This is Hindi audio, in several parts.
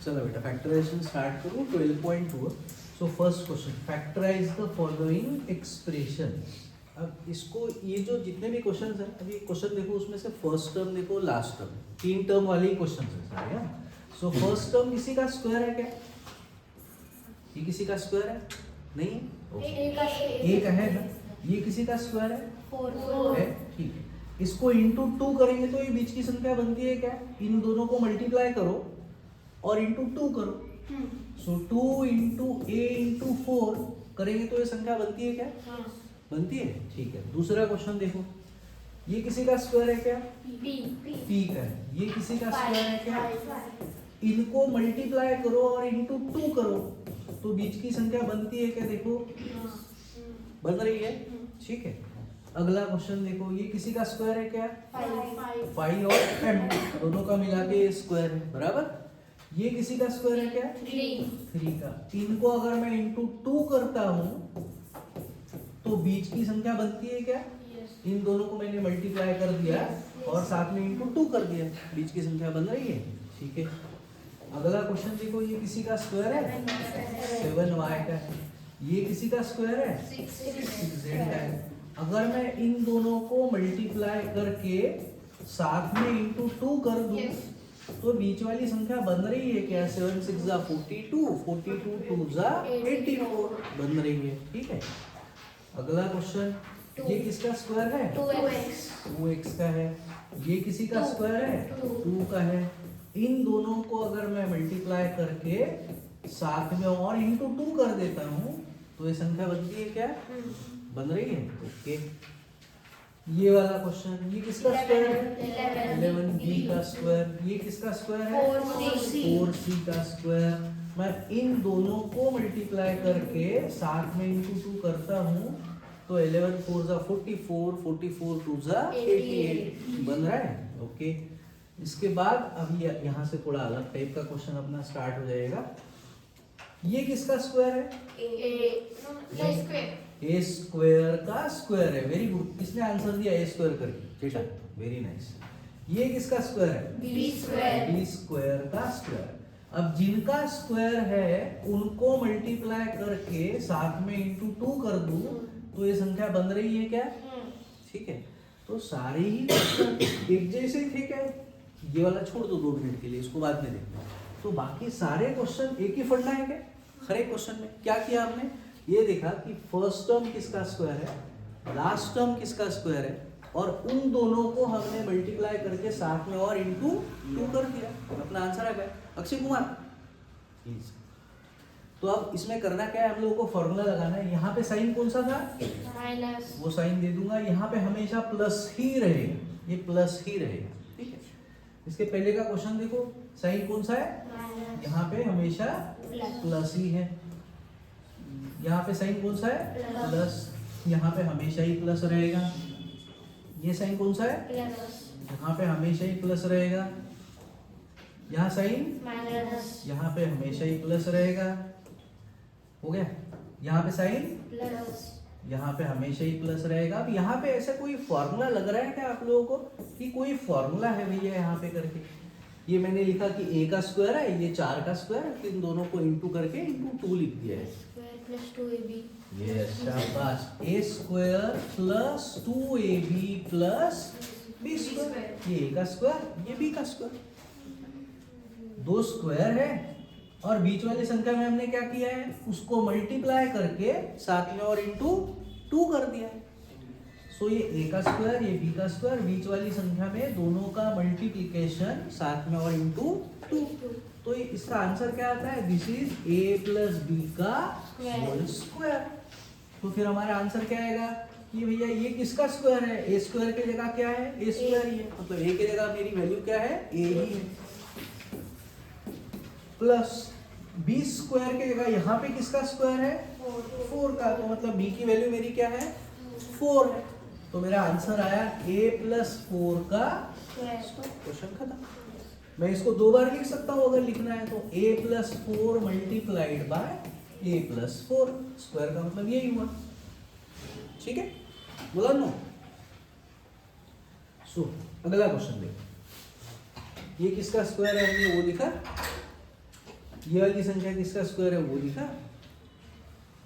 चलो बेटा फैक्टराइजेशन स्टार्ट करो 12.2। So first question, factorise the following expression. अब इसको ये जो जितने भी क्वेश्चन हैं, अभी क्वेश्चन देखो उसमें से फर्स्ट टर्म देखो, लास्ट टर्म, 3 टर्म वाले ही क्वेश्चन है सारे। सो फर्स्ट टर्म किसी का स्क्वायर है क्या? ये किसी का स्क्वायर है? नहीं है? एक है ना, ये किसी का स्क्वायर है? 4 है, ठीक है। इसको इंटू 2 करेंगे तो ये बीच की संख्या बनती है क्या? इन दोनों को मल्टीप्लाई करो और इंटू 2 करो। सो 2 इंटू ए इंटू 4 करेंगे तो ये संख्या बनती है क्या? बनती है, ठीक है। दूसरा क्वेश्चन देखो, ये किसी का स्क्वायर है क्या? पी का है। ये किसी का स्क्वायर है क्या? इनको मल्टीप्लाई करो और इंटू 2 करो तो बीच की संख्या बनती है क्या? देखो बन रही है, ठीक है। अगला क्वेश्चन देखो, ये किसी का स्क्वायर है क्या? 5 और m दोनों का मिला के स्क्वायर है, बराबर। ये किसी का स्क्वायर है क्या? 3 का। इनको अगर मैं इंटू 2 करता हूं तो बीच की संख्या बनती है क्या? इन दोनों को मैंने मल्टीप्लाई कर दिया और साथ में इंटू 2 कर दिया, बीच की संख्या बन रही है, ठीक है। अगला क्वेश्चन देखो, ये किसी का स्क्वायर है? 7y का है। ये किसी का स्क्वायर है? 6z का है। अगर मैं इन दोनों को मल्टीप्लाई करके साथ में इंटू 2 कर दूं तो बीच वाली संख्या बन रही है क्या? 7 6 जा 42, 42 2 जा 84 बन रही है, ठीक है। अगला क्वेश्चन, ये किसका स्क्वायर है? 2x का है। ये किसी का स्क्वायर है? 2 का है। इन दोनों को अगर मैं मल्टीप्लाई करके साथ में और इंटू 2 कर देता हूँ तो ये संख्या बनती है क्या? बन रही है, ओके। ये वाला क्वेश्चन, ये किसका स्क्वायर है? 11b का स्क्वायर। ये किसका स्क्वायर है? 4c का स्क्वायर। मैं इन दोनों को मल्टीप्लाई करके साथ में इंटू 2 करता हूँ तो 11 4 जा 44, 44 2 जा 88 बन रहा है, ओके। इसके बाद अभी यहाँ से थोड़ा अलग टाइप का क्वेश्चन अपना स्टार्ट हो जाएगा। ये किसका स्क्वायर है? ए स्क्वायर का स्क्वायर है, वेरी गुड। किसने आंसर दिया ए स्क्वायर करके? चेतन, वेरी नाइस। ये किसका स्क्वायर है? बी स्क्वायर का स्क्वायर। अब जिनका स्क्वायर है उनको मल्टीप्लाई करके साथ में इंटू 2 कर दूं तो ये संख्या बन रही है क्या? ठीक है। तो सारे ही एक जैसे थे क्या? ये वाला छोड़ दो 2 मिनट के लिए, इसको बाद में देखते हैं। तो बाकी सारे क्वेश्चन एक ही फंडा है क्या? हर एक क्वेश्चन में क्या किया हमने? ये देखा कि फर्स्ट टर्म किसका स्क्वायर है, लास्ट टर्म किसका स्क्वायर है, और उन दोनों को हमने मल्टीप्लाई करके साथ में और इंटू 2 कर दिया, अपना आंसर आ गया। अक्षय कुमार प्लीज। तो अब इसमें करना क्या है, हम लोगों को फॉर्मूला लगाना है। यहाँ पे साइन कौन सा था? माइनस। वो साइन दे दूंगा। यहाँ पे हमेशा प्लस ही रहेगा, ये प्लस ही रहेगा, ठीक है। इसके पहले का क्वेश्चन देखो, साइन कौन सा है? यहाँ पे हमेशा प्लस ही है। यहाँ पे साइन कौन सा है? प्लस। यहाँ पे हमेशा ही प्लस रहेगा। ये साइन कौन सा है? यहाँ पे हमेशा ही प्लस रहेगा। यहाँ साइन माइनस, यहाँ पे हमेशा ही प्लस रहेगा, हो गया। यहाँ पे साइन प्लस, यहाँ पे हमेशा ही प्लस रहेगा। अब यहाँ पे ऐसा कोई फॉर्मूला लग रहा है क्या आप लोगों को कि कोई फॉर्मूला है भैया यहाँ पे करके? ये मैंने लिखा कि a का स्क्वायर है, ये 4 का स्क्वायर है, इन दोनों को इंटू करके इंटू 2 लिख दिया है। Plus 2ab। यस, शाबाश। a square plus 2ab plus b square. ये a का स्क्वायर, ये b का स्क्वायर, 2 स्क्वायर है। और बीच वाली संख्या में हमने क्या किया है? उसको मल्टीप्लाई करके साथ में और इंटू 2 कर दिया है। सो ये a का स्क्वायर, ये b का स्क्वायर, बीच वाली संख्या में दोनों का मल्टीप्लिकेशन साथ में और इंटू 2। तो इसका आंसर क्या आता है? This is a plus b का होल स्क्वायर। तो फिर हमारा आंसर क्या आएगा कि भैया ये किसका स्क्वायर है? a स्क्वायर की जगह क्या है? a स्क्वायर ही है, मतलब a की जगह मेरी वैल्यू क्या है? a ही है। प्लस b स्क्वायर की जगह यहाँ पे किसका स्क्वायर है? 4 का, तो मतलब b की वैल्यू मेरी क्या है? 4 है। तो मेरा आंसर आया a प्लस 4 का क्वेश्चन खत्म। मैं इसको 2 बार लिख सकता हूँ अगर लिखना है तो, a plus 4 multiplied by a plus 4, square का मतलब यही हुआ, ठीक है। बोला नो? सो अगला क्वेश्चन देखो, ये किसका स्क्वायर है? हमने वो लिखा ये वाली संख्या किसका स्क्वायर है वो लिखा,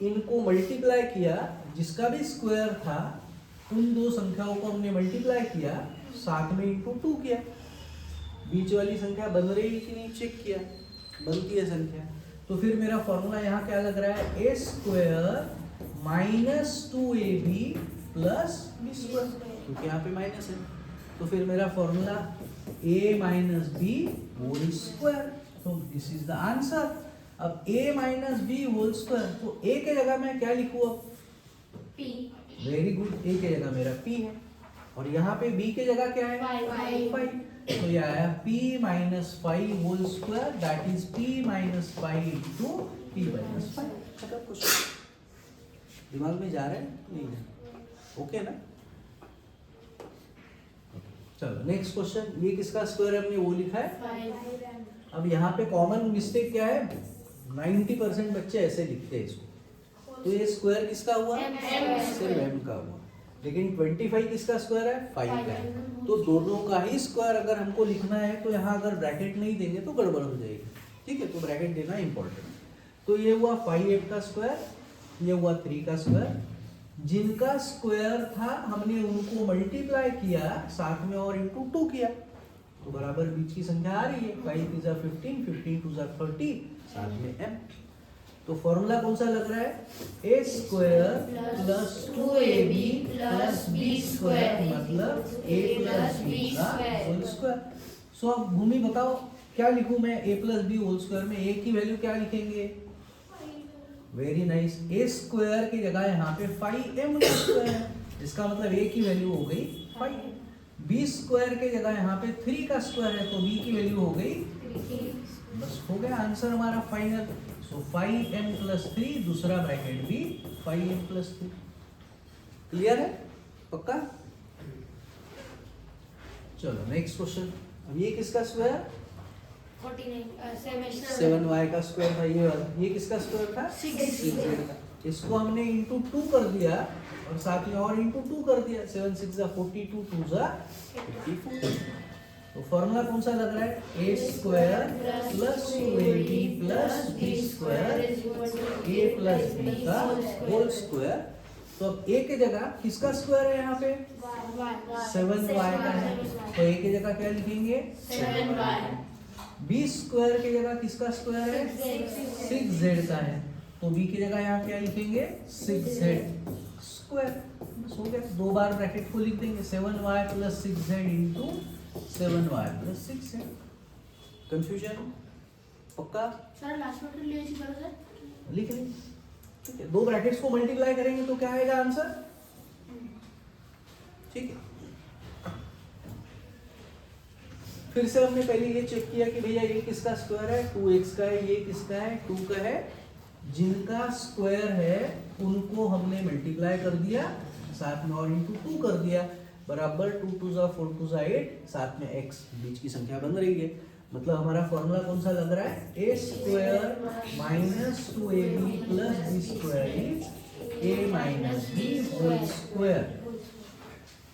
इनको मल्टीप्लाई किया, जिसका भी स्क्वायर था उन दो संख्याओं को हमने मल्टीप्लाई किया, साथ में इंटू 2 किया, बीच वाली संख्या बन रही कि नहीं चेक किया, बनती है संख्या। तो फिर मेरा फॉर्मूला यहाँ क्या लग रहा है, A square minus 2ab plus B square, क्योंकि यहाँ पे माइनस है। तो फिर मेरा formula a minus B whole square, तो दिस इज द आंसर। अब a minus B whole square, तो a के जगह मैं क्या लिखूँ अब, P। वेरी गुड, a के जगह मेरा p है, और यहाँ पे b के जगह क्या है, 5। तो ये आया p minus 5 whole square, that is p minus 5 into p minus 5। खत्म क्वेश्चन। दिमाग में जा रहा है नहीं जा रहा, ओके ना। चलो नेक्स्ट क्वेश्चन, ये किसका स्क्वायर है हमने वो लिखा है। अब यहाँ पे कॉमन मिस्टेक क्या है, 90% बच्चे ऐसे लिखते हैं इसको, तो ये स्क्वायर किसका हुआ, सिर्फ m का हुआ, लेकिन 25 किसका स्क्वायर है, 5 का है। तो दोनों का ही स्क्वायर अगर हमको लिखना है तो यहाँ अगर ब्रैकेट नहीं देंगे तो गड़बड़ हो जाएगी, ठीक है, तो ब्रैकेट देना इंपॉर्टेंट। तो ये हुआ 5m का स्क्वायर, ये हुआ 3 का स्क्वायर, जिनका स्क्वायर था हमने उनको मल्टीप्लाई किया साथ में और इंटू 2 किया, तो बराबर बीच की संख्या आ रही है, 5 is 15, 15 2 is 30, साथ में m। तो फॉर्मूला कौन सा लग रहा है, A square plus 2ab plus B square, मतलब a प्लस बी का होल स्क्वायर। सो अब भूमि बताओ क्या लिखूं मैं, a plus B whole square में a की वैल्यू क्या लिखेंगे, वेरी नाइस, a स्क्वायर की जगह यहाँ पे 5m का स्क्वायर है, इसका मतलब a की वैल्यू हो गई 5, b स्क्वायर के जगह यहाँ पे 3 का स्क्वायर है, तो b की वैल्यू हो गई, बस हो गया आंसर हमारा फाइनल। सो 5m प्लस 3, दूसरा ब्रैकेट भी 5m प्लस 3। क्लियर है, पक्का। चलो नेक्स्ट क्वेश्चन, अब ये किसका स्क्वायर, 7y का स्क्वायर था, ये किसका स्क्वायर था, 6z का। इसको हमने इंटू 2 कर दिया और साथ में और इंटू 2 कर दिया, 7 6 42, 2 54। तो फॉर्मूला कौन सा लग रहा है, A square plus 2ab plus B square, A plus B का होल स्क्वायर। तो अब a के जगह किसका स्क्वायर है यहाँ पे, 7y का है, तो a की जगह क्या लिखेंगे, 7y। b स्क्वायर की जगह किसका स्क्वायर है, 6z का है, तो b की जगह यहाँ क्या लिखेंगे, 6z स्क्वायर। बस हो गया, दो बार ब्रैकेट को लिख देंगे, 7y plus 6z into 7y plus 6z। Confusion, पक्का, सर लास्ट में ले लीजिए सर, लिख लें, ठीक है। दो ब्रैकेट्स को मल्टीप्लाई करेंगे तो क्या आएगा आंसर, ठीक है। फिर से हमने पहले ये चेक किया कि भैया ये किसका स्क्वायर है, 2x का है, ये किसका है, 2 का है, जिनका स्क्वायर है उनको हमने मल्टीप्लाई कर दिया साथ में और इंटू 2 कर दिया, बराबर 2 2 4 2 8, साथ में x बीच की संख्या बन रही है। मतलब हमारा फॉर्मूला कौन सा लग रहा है, A square minus 2ab plus B square is A minus B whole square.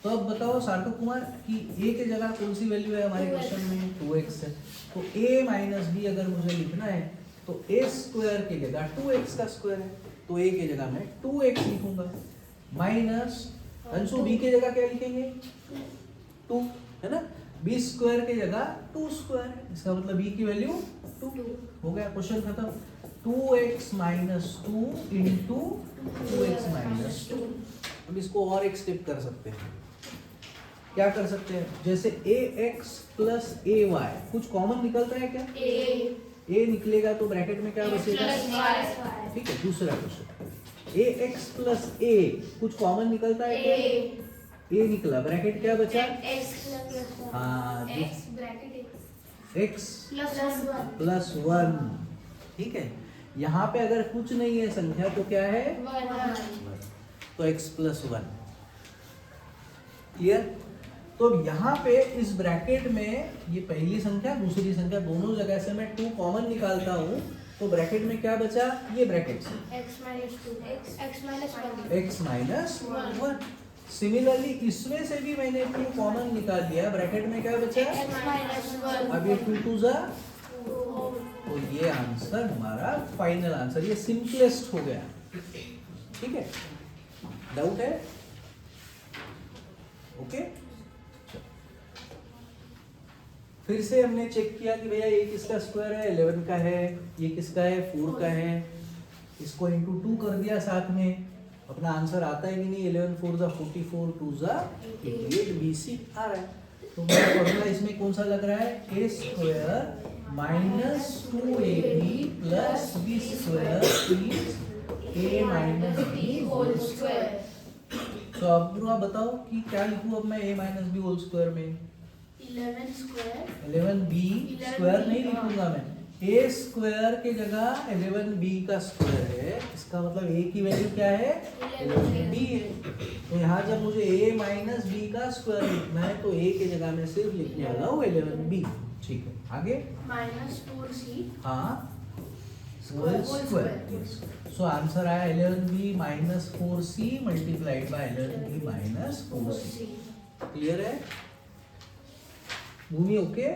तो अब बताओ सार्थक कुमार कि a के जगह कौन सी वैल्यू है हमारे क्वेश्चन में, 2x है, तो a माइनस बी अगर मुझे लिखना है तो a स्क्वायर की जगह 2x का स्क्वायर है, तो a की जगह मैं 2x लिखूंगा, माइनस अंशु b की जगह क्या लिखेंगे, 2 है ना, b स्क्वायर की जगह 2 स्क्वायर है, इसका मतलब b की वैल्यू 2। हो गया, क्वेश्चन खत्म। 2x minus 2 into 2x minus 2। अब इसको और एक स्टेप कर सकते हैं, क्या कर सकते हैं, जैसे ax प्लस ay कुछ कॉमन निकलता है क्या, a निकलेगा तो ब्रैकेट में क्या बचेगा, ठीक है। दूसरा क्वेश्चन, ax प्लस a कुछ कॉमन निकलता है क्या, a निकला, ब्रैकेट क्या बचा, हाँ x प्लस 1, ठीक है। यहाँ पे अगर कुछ नहीं है संख्या तो क्या है, तो x प्लस 1, क्लियर। तो यहाँ पे इस ब्रैकेट में ये पहली संख्या दूसरी संख्या दोनों जगह से मैं 2 कॉमन निकालता हूँ, तो ब्रैकेट में क्या बचा, ये ब्रैकेट से x माइनस 1। सिमिलरली इसमें से भी मैंने 2 कॉमन निकाल लिया, ब्रैकेट में क्या बचा, अब ये 2 2 जा तो ये आंसर हमारा फाइनल आंसर, ये सिंपलेस्ट हो गया। ठीक है, डाउट है? ओके, फिर से हमने चेक किया कि भैया ये किसका स्क्वायर है, 11 का है, ये किसका है, 4 का है, इसको इंटू 2 कर दिया साथ में, अपना आंसर आता है कि नहीं, 11 4 जा 44, 2 जा 88, BC आ रहा है। तो मेरा फॉर्मूला इसमें कौन सा लग रहा है, a square minus 2ab plus b square is a minus b whole square. तो अब पूरा बताओ कि क्या लिखूं अब मैं a minus b whole square में, 11 स्क्वायर 11b स्क्वायर नहीं लिखूंगा मैं, a स्क्वायर के जगह 11b का स्क्वायर है, इसका मतलब a की वैल्यू क्या है, 11b है। तो यहाँ जब मुझे a माइनस b का स्क्वायर लिखना है तो a के जगह में सिर्फ लिखने वाला हूँ 11b। ठीक है, आगे माइनस 4c हाँ होल स्क्वायर। सो आंसर आया 11b minus 4c multiplied by 11b minus 4c। Clear है भूमि? ओके,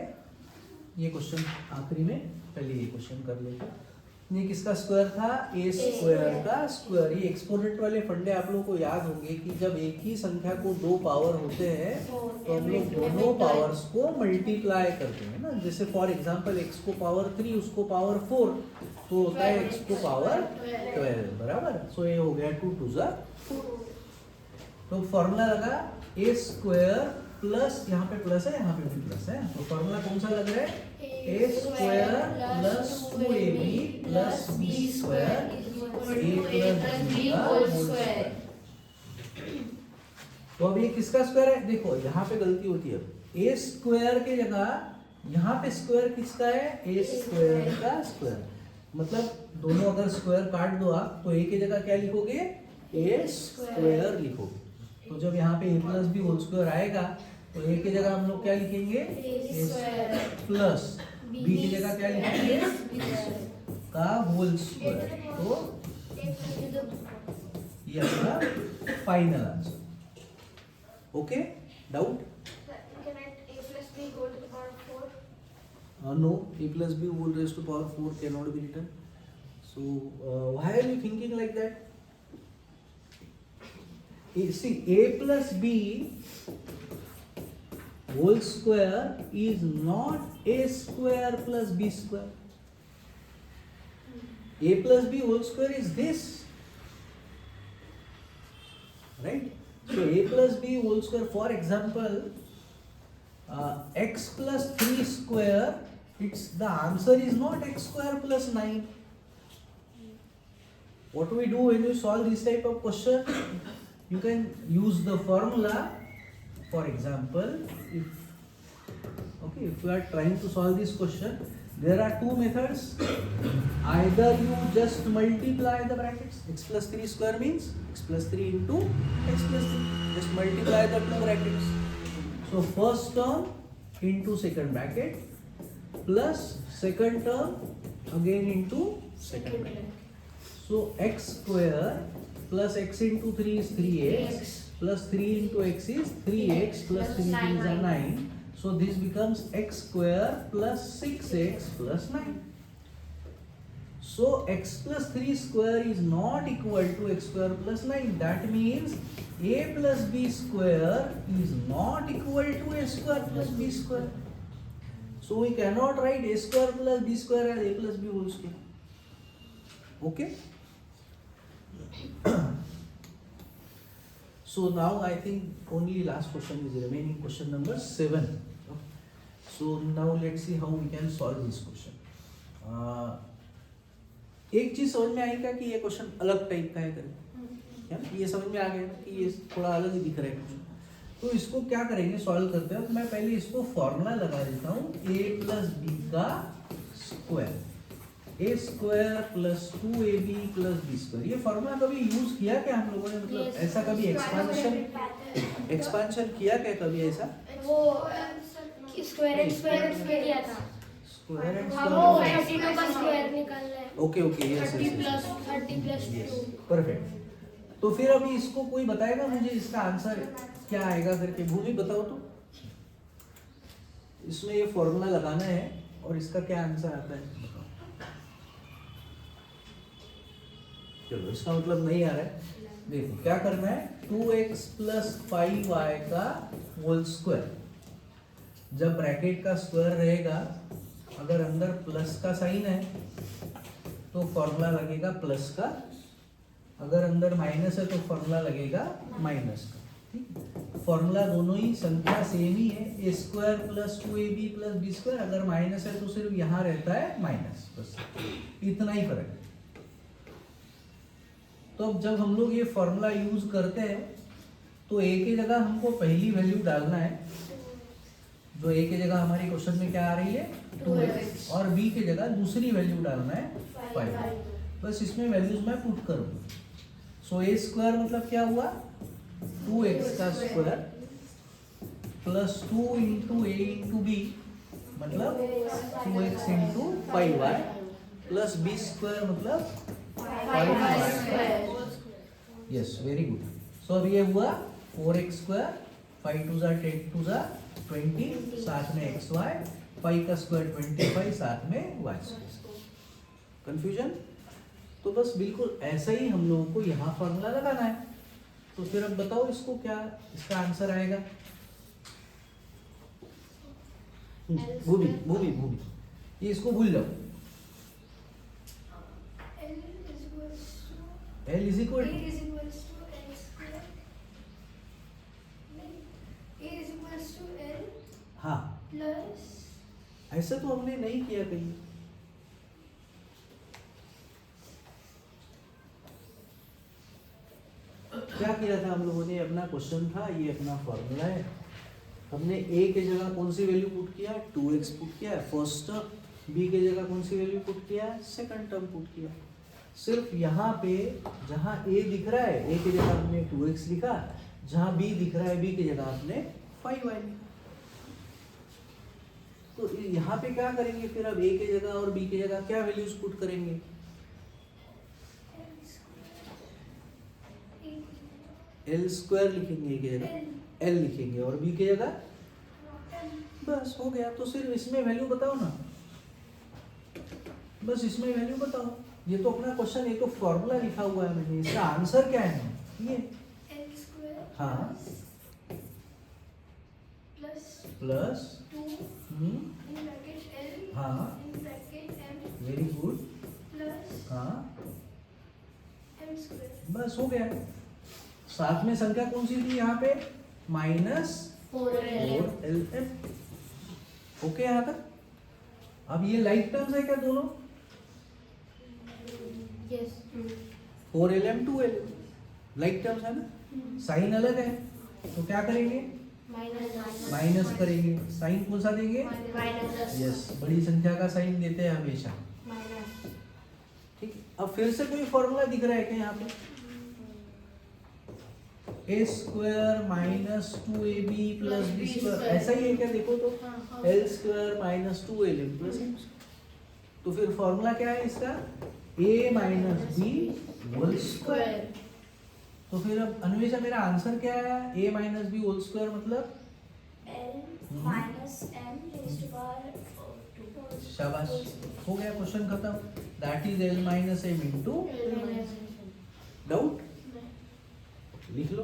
ये क्वेश्चन आखिरी में, पहले ये क्वेश्चन कर लेते हैं। ये किसका स्क्वायर था, ए स्क्वायर का स्क्वायर। ये एक्सपोनेंट वाले फंडे आप लोगों को याद होंगे कि जब एक ही संख्या को दो पावर होते हैं तो हम लोग दोनों पावर्स को मल्टीप्लाई करते हैं ना। जैसे फॉर एग्जांपल x को पावर 3 उसको पावर 4 तो होता है x को पावर 12 बराबर। सो ये हो गया 2 2 जा 4। तो फॉर्मूला लगा ए स्क्वायर प्लस, यहाँ पे प्लस है यहाँ पे भी प्लस है, तो फॉर्मूला कौन सा लग रहा है, A square plus 2ab plus B square A plus B का होल स्क्वायर। तो अब ये किसका स्क्वायर है, देखो यहाँ पे गलती होती है, ए स्क्वायर के जगह यहाँ पे स्क्वायर किसका है, ए स्क्वायर का स्क्वायर। मतलब दोनों अगर स्क्वायर काट दो आप तो ए की जगह क्या लिखोगे, ए स्क्वायर लिखोगे। तो जब यहाँ पे ए प्लस बी होल स्क्वायर आएगा तो ए की जगह हम लोग क्या लिखेंगे, ए स्क्वायर प्लस बी की जगह क्या लिखेंगे, का होल स्क्वायर। तो ये अपना final answer. Okay, doubt? No, a plus b whole raised to power 4 cannot be written. So why are you thinking like that? See, a plus b whole square is not a square plus b square. A plus b whole square is this, right? So a plus b whole square, for example, x plus 3 square, it's the answer is not x square plus 9. What do we do when you solve this type of question? You can use the formula. For example, if you are trying to solve this question, there are two methods. Either you just multiply the brackets. X plus 3 square means x plus 3 into x plus 3. Just multiply the two brackets. So first term into second bracket plus second term again into second bracket. So x square plus x into 3 is 3x plus 3 into x is 3x plus 3 is 9. So this becomes x square plus 6x plus 9. So x plus 3 square is not equal to x square plus 9. That means a plus b square is not equal to a square plus b square. So we cannot write a square plus b square as a plus b whole square. Okay? So now I think only last question is remaining, question number 7. So now let's see how we can solve this question. एक चीज समझ में आएगा कि ये क्वेश्चन अलग टाइप का है करके, ये समझ में आ गया कि ये थोड़ा अलग ही दिख रहा है कुछ। तो इसको क्या करेंगे, सॉल्व करते हैं। तो मैं पहले इसको फॉर्मूला लगा देता हूँ, a प्लस बी का square, A square plus 2ab plus B square. ये फॉर्मूला कभी यूज किया क्या हम लोगों ने, मतलब ऐसा कभी एक्सपांशन किया क्या कभी ऐसा? वो स्क्वायर एंड स्क्वायर किया था, स्क्वायर एंड वो 32 का स्क्वायर निकालना है। Okay okay, yes 30 plus 2 perfect. तो फिर अभी इसको कोई बताएगा मुझे इसका आंसर क्या आएगा करके? भूमि बताओ तो, इसमें ये फॉर्मूला लगाना है और इसका क्या आंसर आता है बताओ। चलो इसका मतलब नहीं आ रहा है। देखो क्या करना है, 2x प्लस 5y का होल स्क्वायर। जब ब्रैकेट का स्क्वायर रहेगा, अगर अंदर प्लस का साइन है तो फॉर्मूला लगेगा प्लस का, अगर अंदर माइनस है तो फॉर्मूला लगेगा माइनस का। ठीक, फॉर्मूला दोनों ही संख्या सेम ही है, A square plus 2ab plus B square. अगर माइनस है तो सिर्फ यहाँ रहता है माइनस, बस इतना ही फर्क है। तो अब जब हम लोग ये फॉर्मूला यूज करते हैं तो ए की जगह हमको पहली वैल्यू डालना है, जो ए की जगह हमारी क्वेश्चन में क्या आ रही है 2x, और बी की जगह दूसरी वैल्यू डालना है 5। बस इसमें वैल्यूज मैं पुट करूँगा। सो ए स्क्वायर मतलब क्या हुआ, 2x का स्क्वायर प्लस 2 इंटू ए इंटू बी मतलब 2x into 5y plus B square मतलब 5y। Yes, very good. सो अब ये हुआ 4x स्क्वायर, 5 2 जा 10 2 जा 20, साथ में xy, 5 का स्क्वायर 25, साथ में y स्क्वायर। कंफ्यूजन? तो बस बिल्कुल ऐसा ही हम लोगों को यहाँ फॉर्मूला लगाना है। तो फिर अब बताओ इसको क्या इसका आंसर आएगा। भूमि ये इसको भूल जाओ। L इज इक्वल हाँ, ऐसा तो हमने नहीं किया कहीं। क्या किया था हम लोगों ने, अपना क्वेश्चन था, ये अपना फॉर्मूला है, हमने a के जगह कौन सी वैल्यू पुट किया, 2x पुट किया फर्स्ट टर्म, b के जगह कौन सी वैल्यू पुट किया, सेकंड टर्म पुट किया। सिर्फ यहाँ पे जहाँ a दिख रहा है a की जगह हमने 2x लिखा, जहाँ b दिख रहा है b की जगह हमने 5y लिखा। तो यहाँ पे क्या करेंगे फिर, अब a की जगह और b की जगह क्या वैल्यूज पुट करेंगे, एल स्क्वायर लिखेंगे a की जगह, l लिखेंगे, और b की जगह बस हो गया। तो सिर्फ इसमें वैल्यू बताओ ना, बस इसमें वैल्यू बताओ। ये तो अपना क्वेश्चन, ये तो फॉर्मूला लिखा हुआ है मैंने, इसका आंसर क्या है ये, हाँ प्लस 2 हाँ वेरी गुड, हाँ बस हो गया। साथ में संख्या कौन सी थी यहाँ पे, -4lm। ओके यहाँ तक। अब ये लाइक टर्म्स है क्या दोनों, 4lm 2lm लाइक टर्म्स है ना, साइन अलग है तो क्या करेंगे, माइनस करेंगे। साइन कौन सा देंगे, यस, बड़ी संख्या का साइन देते हैं हमेशा। ठीक, अब फिर से कोई फॉर्मूला दिख रहा है क्या यहाँ पे, A square minus 2ab plus B square, ऐसा ही है क्या, देखो तो L square minus 2lm plus m। तो फिर फॉर्मूला क्या है इसका, a minus B whole square. तो फिर अब अन्वेषा मेरा आंसर क्या है, a minus B whole square मतलब शाबाश, हो गया क्वेश्चन खत्म। That is l minus m into, doubt लिख लो।